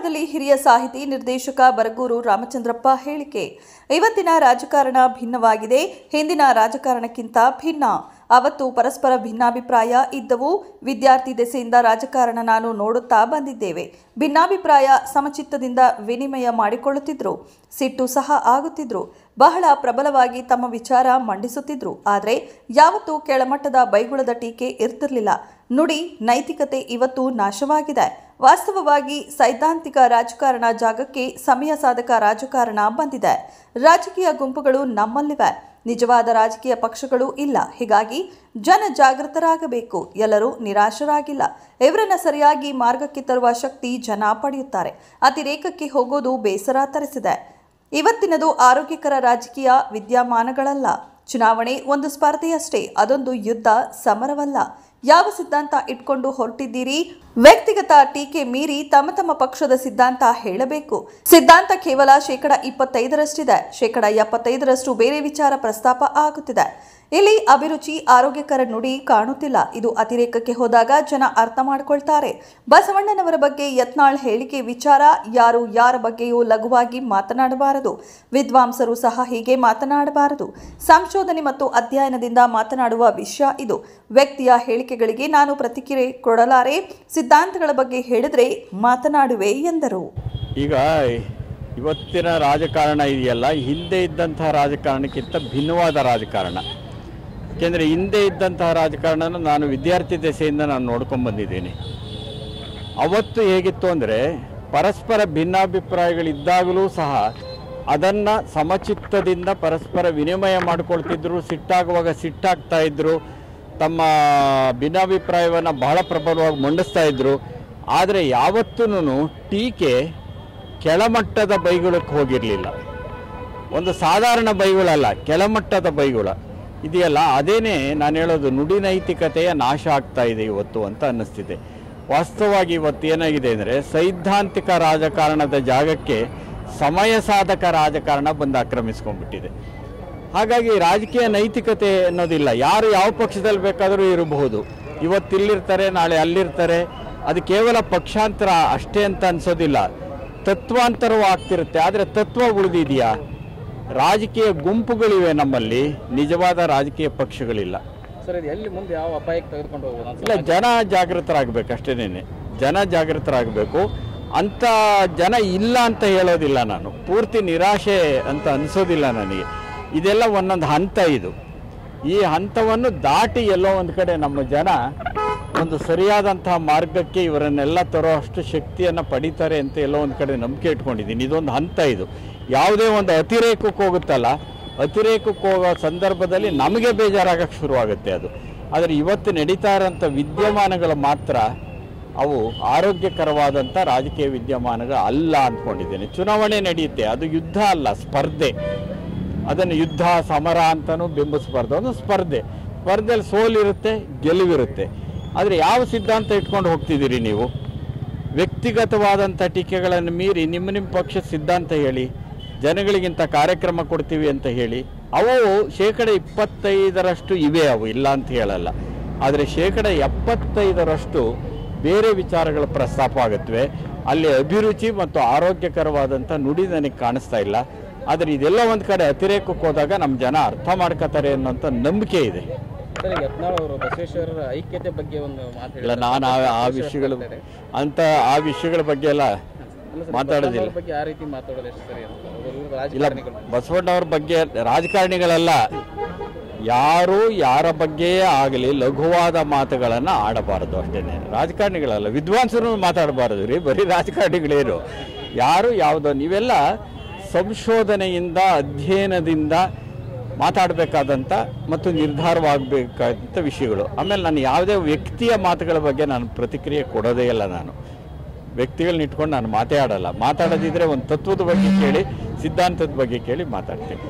ಕಾರ್ಯಕ್ರಮದಲ್ಲಿ ಹಿರಿಯ ಸಾಹಿತಿ ನಿರ್ದೇಶಕ ಬರಗೂರು ರಾಮಚಂದ್ರಪ್ಪ ಹೇಳಿಕೆ. ಇವತ್ತಿನ ರಾಜಕಾರಣ ಭಿನ್ನವಾಗಿದೆ. ಹಿಂದಿನ ರಾಜಕಾರಣಕ್ಕಿಂತ ಭಿನ್ನ. ಅವತ್ತು ಪರಸ್ಪರ ಭಿನ್ನಾಭಿಪ್ರಾಯ ಇದ್ದವು. ವಿದ್ಯಾರ್ಥಿ ದೆಸೆಯಿಂದ ರಾಜಕಾರಣ ನಾನು ನೋಡುತ್ತಾ ಬಂದಿದ್ದೇವೆ. ಭಿನ್ನಾಭಿಪ್ರಾಯ ಸಮಚಿತ್ತದಿಂದ ವಿನಿಮಯ ಮಾಡಿಕೊಳ್ಳುತ್ತಿದ್ರು. ಸಿಟ್ಟು ಸಹ ಆಗುತ್ತಿದ್ರು. ಬಹಳ ಪ್ರಬಲವಾಗಿ ತಮ್ಮ ವಿಚಾರ ಮಂಡಿಸುತ್ತಿದ್ರು. ಆದರೆ ಯಾವತ್ತೂ ಕೆಳಮಟ್ಟದ ಬೈಗುಳದ ಟೀಕೆ ಇರ್ತಿರ್ಲಿಲ್ಲ. ನುಡಿ ನೈತಿಕತೆ ಇವತ್ತು ನಾಶವಾಗಿದೆ. ವಾಸ್ತವವಾಗಿ ಸೈದ್ಧಾಂತಿಕ ರಾಜಕಾರಣ ಜಾಗಕ್ಕೆ ಸಮಯ ಸಾಧಕ ರಾಜಕಾರಣ ಬಂದಿದೆ. ರಾಜಕೀಯ ಗುಂಪುಗಳು ನಮ್ಮಲ್ಲಿವೆ. ನಿಜವಾದ ರಾಜಕೀಯ ಪಕ್ಷಗಳು ಇಲ್ಲ. ಹೀಗಾಗಿ ಜನ ಜಾಗೃತರಾಗಬೇಕು. ಎಲ್ಲರೂ ನಿರಾಶರಾಗಿಲ್ಲ. ಇವರನ್ನ ಸರಿಯಾಗಿ ಮಾರ್ಗಕ್ಕೆ ತರುವ ಶಕ್ತಿ ಜನ ಪಡೆಯುತ್ತಾರೆ. ಅತಿರೇಕಕ್ಕೆ ಹೋಗೋದು ಬೇಸರ ತರಿಸಿದೆ. ಇವತ್ತಿನದು ಆರೋಗ್ಯಕರ ರಾಜಕೀಯ ವಿದ್ಯಮಾನಗಳಲ್ಲ. ಚುನಾವಣೆ ಒಂದು ಸ್ಪರ್ಧೆಯಷ್ಟೇ. ಅದೊಂದು ಯುದ್ಧ, ಸಮರವಲ್ಲ. ಯಾವ ಸಿದ್ಧಾಂತ ಇಟ್ಕೊಂಡು ಹೊರಟಿದ್ದೀರಿ? ವ್ಯಕ್ತಿಗತ ಟೀಕೆ ಮೀರಿ ತಮ್ಮ ತಮ್ಮ ಪಕ್ಷದ ಸಿದ್ಧಾಂತ ಹೇಳಬೇಕು. ಸಿದ್ಧಾಂತ ಕೇವಲ 25%ರಷ್ಟಿದೆ. 75% ಬೇರೆ ವಿಚಾರ ಪ್ರಸ್ತಾಪ ಆಗುತ್ತಿದೆ. ಇಲ್ಲಿ ಅಭಿರುಚಿ, ಆರೋಗ್ಯಕರ ನುಡಿ ಕಾಣುತ್ತಿಲ್ಲ. ಇದು ಅತಿರೇಕಕ್ಕೆ ಹೋದಾಗ ಜನ ಅರ್ಥ ಮಾಡಿಕೊಳ್ತಾರೆ. ಬಸವಣ್ಣನವರ ಬಗ್ಗೆ ಯತ್ನಾಳ್ ಹೇಳಿಕೆ ವಿಚಾರ ಯಾರು ಯಾರ ಬಗ್ಗೆಯೂ ಲಘುವಾಗಿ ಮಾತನಾಡಬಾರದು. ವಿದ್ವಾಂಸರು ಸಹ ಹೀಗೆ ಮಾತನಾಡಬಾರದು. ಸಂಶೋಧನೆ ಮತ್ತು ಅಧ್ಯಯನದಿಂದ ಮಾತನಾಡುವ ವಿಷಯ ಇದು. ವ್ಯಕ್ತಿಯ ಹೇಳಿಕೆಗಳಿಗೆ ನಾನು ಪ್ರತಿಕ್ರಿಯೆ ಕೊಡಲಾರೆ. ಸಿದ್ಧಾಂತಗಳ ಬಗ್ಗೆ ಹೇಳಿದ್ರೆ ಮಾತನಾಡುವೆ ಎಂದರು. ಈಗ ಇವತ್ತಿನ ರಾಜಕಾರಣ ಇದೆಯಲ್ಲ, ಹಿಂದೆ ಇದ್ದಂತಹ ರಾಜಕಾರಣಕ್ಕಿಂತ ಭಿನ್ನವಾದ ರಾಜಕಾರಣ. ಯಾಕೆಂದರೆ ಹಿಂದೆ ಇದ್ದಂತಹ ರಾಜಕಾರಣನ ನಾನು ವಿದ್ಯಾರ್ಥಿ ದೆಸೆಯಿಂದ ನಾನು ನೋಡ್ಕೊಂಡು ಬಂದಿದ್ದೀನಿ. ಅವತ್ತು ಹೇಗಿತ್ತು ಅಂದರೆ ಪರಸ್ಪರ ಭಿನ್ನಾಭಿಪ್ರಾಯಗಳಿದ್ದಾಗಲೂ ಸಹ ಅದನ್ನು ಸಮಚಿತ್ತದಿಂದ ಪರಸ್ಪರ ವಿನಿಮಯ ಮಾಡಿಕೊಳ್ತಿದ್ರು. ಸಿಟ್ಟಾಗುವಾಗ ಸಿಟ್ಟಾಗ್ತಾ ಇದ್ದರು. ತಮ್ಮ ಭಿನ್ನಾಭಿಪ್ರಾಯವನ್ನು ಬಹಳ ಪ್ರಬಲವಾಗಿ ಮಂಡಿಸ್ತಾ ಇದ್ದರು. ಆದರೆ ಯಾವತ್ತೂ ಟೀಕೆ ಕೆಳಮಟ್ಟದ ಬೈಗುಳಕ್ಕೆ ಹೋಗಿರಲಿಲ್ಲ. ಒಂದು ಸಾಧಾರಣ ಬೈಗುಳಲ್ಲ, ಕೆಳಮಟ್ಟದ ಬೈಗುಳ ಇದೆಯಲ್ಲ, ಅದೇನೇ ನಾನು ಹೇಳೋದು. ನುಡಿ ನೈತಿಕತೆಯ ನಾಶ ಆಗ್ತಾ ಇದೆ ಇವತ್ತು ಅಂತ ಅನ್ನಿಸ್ತಿದೆ. ವಾಸ್ತವವಾಗಿ ಇವತ್ತು ಏನಾಗಿದೆ ಅಂದರೆ ಸೈದ್ಧಾಂತಿಕ ರಾಜಕಾರಣದ ಜಾಗಕ್ಕೆ ಸಮಯ ಸಾಧಕ ರಾಜಕಾರಣ ಬಂದು ಆಕ್ರಮಿಸ್ಕೊಂಡ್ಬಿಟ್ಟಿದೆ. ಹಾಗಾಗಿ ರಾಜಕೀಯ ನೈತಿಕತೆ ಅನ್ನೋದಿಲ್ಲ. ಯಾರು ಯಾವ ಪಕ್ಷದಲ್ಲಿ ಬೇಕಾದರೂ ಇರಬಹುದು. ಇವತ್ತಿಲ್ಲಿರ್ತಾರೆ, ನಾಳೆ ಅಲ್ಲಿರ್ತಾರೆ. ಅದು ಕೇವಲ ಪಕ್ಷಾಂತರ ಅಷ್ಟೇ ಅಂತ ಅನಿಸೋದಿಲ್ಲ. ತತ್ವಾಂತರವೂ ಆಗ್ತಿರುತ್ತೆ. ಆದರೆ ತತ್ವ ಉಳಿದಿದೆಯಾ? ರಾಜಕೀಯ ಗುಂಪುಗಳಿವೆ ನಮ್ಮಲ್ಲಿ, ನಿಜವಾದ ರಾಜಕೀಯ ಪಕ್ಷಗಳಿಲ್ಲ. ಸರ್, ಇದು ಎಲ್ಲಿ ಮುಂದೆ ಯಾವ ಅಪಾಯಕ್ಕೆ ತೆಗೆದುಕೊಂಡು ಹೋಗೋದು? ಇಲ್ಲ, ಜನ ಜಾಗೃತರಾಗಬೇಕು ಅಷ್ಟೇನೇನೆ. ಜನ ಜಾಗೃತರಾಗಬೇಕು. ಅಂಥ ಜನ ಇಲ್ಲ ಅಂತ ಹೇಳೋದಿಲ್ಲ ನಾನು. ಪೂರ್ತಿ ನಿರಾಶೆ ಅಂತ ಅನಿಸೋದಿಲ್ಲ ನನಗೆ. ಇದೆಲ್ಲ ಒಂದೊಂದು ಹಂತ. ಇದು ಈ ಹಂತವನ್ನು ದಾಟಿ ಎಲ್ಲೋ ಒಂದು ಕಡೆ ನಮ್ಮ ಜನ ಒಂದು ಸರಿಯಾದಂತಹ ಮಾರ್ಗಕ್ಕೆ ಇವರನ್ನೆಲ್ಲ ತರೋ ಅಷ್ಟು ಶಕ್ತಿಯನ್ನು ಪಡಿತಾರೆ ಅಂತ ಎಲ್ಲೋ ಒಂದು ಕಡೆ ನಂಬಿಕೆ ಇಟ್ಕೊಂಡಿದ್ದೀನಿ. ಇದೊಂದು ಹಂತ. ಇದು ಯಾವುದೇ ಒಂದು ಅತಿರೇಕಕ್ಕೆ ಹೋಗುತ್ತಲ್ಲ, ಅತಿರೇಕಕ್ಕೆ ಹೋಗೋ ಸಂದರ್ಭದಲ್ಲಿ ನಮಗೆ ಬೇಜಾರಾಗಕ್ಕೆ ಶುರುವಾಗುತ್ತೆ ಅದು. ಆದರೆ ಇವತ್ತು ನಡೀತಾ ಇರೋಂಥ ವಿದ್ಯಮಾನಗಳು ಮಾತ್ರ ಅವು ಆರೋಗ್ಯಕರವಾದಂಥ ರಾಜಕೀಯ ವಿದ್ಯಮಾನಗಳು ಅಲ್ಲ ಅಂದ್ಕೊಂಡಿದ್ದೇನೆ. ಚುನಾವಣೆ ನಡೆಯುತ್ತೆ, ಅದು ಯುದ್ಧ ಅಲ್ಲ, ಸ್ಪರ್ಧೆ. ಅದನ್ನು ಯುದ್ಧ ಸಮರ ಅಂತಲೂ ಬಿಂಬಿಸಬಾರ್ದು. ಒಂದು ಸ್ಪರ್ಧೆ. ಸ್ಪರ್ಧೆಯಲ್ಲಿ ಸೋಲಿರುತ್ತೆ, ಗೆಲುವಿರುತ್ತೆ. ಆದರೆ ಯಾವ ಸಿದ್ಧಾಂತ ಇಟ್ಕೊಂಡು ಹೋಗ್ತಿದ್ದೀರಿ ನೀವು? ವ್ಯಕ್ತಿಗತವಾದಂಥ ಟೀಕೆಗಳನ್ನು ಮೀರಿ ನಿಮ್ಮ ಪಕ್ಷದ ಸಿದ್ಧಾಂತ ಹೇಳಿ. ಜನಗಳಿಗಿಂತ ಕಾರ್ಯಕ್ರಮ ಕೊಡ್ತೀವಿ ಅಂತ ಹೇಳಿ. ಅವು 25% ಇವೆ, ಅವು ಇಲ್ಲ ಅಂತ ಹೇಳಲ್ಲ. ಆದರೆ 75% ಬೇರೆ ವಿಚಾರಗಳ ಪ್ರಸ್ತಾಪ ಆಗುತ್ತವೆ. ಅಲ್ಲಿ ಅಭಿರುಚಿ ಮತ್ತು ಆರೋಗ್ಯಕರವಾದಂಥ ನುಡಿ ನನಗೆ ಕಾಣಿಸ್ತಾ ಇಲ್ಲ. ಆದರೆ ಇದೆಲ್ಲ ಒಂದು ಕಡೆ ಅತಿರೇಕಕ್ಕೆ ಹೋದಾಗ ನಮ್ಮ ಜನ ಅರ್ಥ ಮಾಡ್ಕೋತಾರೆ ಅನ್ನೋಂಥ ನಂಬಿಕೆ ಇದೆ. ಯತ್ನಾಳ್ ಅವರು ಬಸವೇಶ್ವರರ ಐಕ್ಯತೆ ಬಗ್ಗೆ ಒಂದು ಮಾತು ಇಲ್ಲ, ನಾನು ಆ ವಿಷಯಗಳ ಬಗ್ಗೆ ಎಲ್ಲ ಮಾತಾಡೋದಿಲ್ಲ. ಇಲ್ಲ, ಬಸವಣ್ಣವ್ರ ಬಗ್ಗೆ ರಾಜಕಾರಣಿಗಳೆಲ್ಲ ಯಾರು ಯಾರ ಬಗ್ಗೆಯೇ ಆಗಲಿ ಲಘುವಾದ ಮಾತುಗಳನ್ನು ಆಡಬಾರದು ಅಷ್ಟೇನೆ. ರಾಜಕಾರಣಿಗಳಲ್ಲ, ವಿದ್ವಾಂಸರು ಮಾತಾಡಬಾರದು ರೀ. ಬರೀ ರಾಜಕಾರಣಿಗಳೇನು, ಯಾರು ಯಾವುದೋ ನೀವೆಲ್ಲ ಸಂಶೋಧನೆಯಿಂದ ಅಧ್ಯಯನದಿಂದ ಮಾತಾಡಬೇಕಾದಂಥ ಮತ್ತು ನಿರ್ಧಾರವಾಗಬೇಕಾದಂಥ ವಿಷಯಗಳು. ಆಮೇಲೆ ನಾನು ಯಾವುದೇ ವ್ಯಕ್ತಿಯ ಮಾತುಗಳ ಬಗ್ಗೆ ನಾನು ಪ್ರತಿಕ್ರಿಯೆ ಕೊಡೋದೇ ಇಲ್ಲ. ನಾನು ವ್ಯಕ್ತಿಗಳನ್ನ ಇಟ್ಕೊಂಡು ನಾನು ಮಾತಾಡೋದಿದ್ರೆ ಒಂದು ತತ್ವದ ಬಗ್ಗೆ ಕೇಳಿ, ಸಿದ್ಧಾಂತದ ಬಗ್ಗೆ ಕೇಳಿ ಮಾತಾಡ್ತೀನಿ.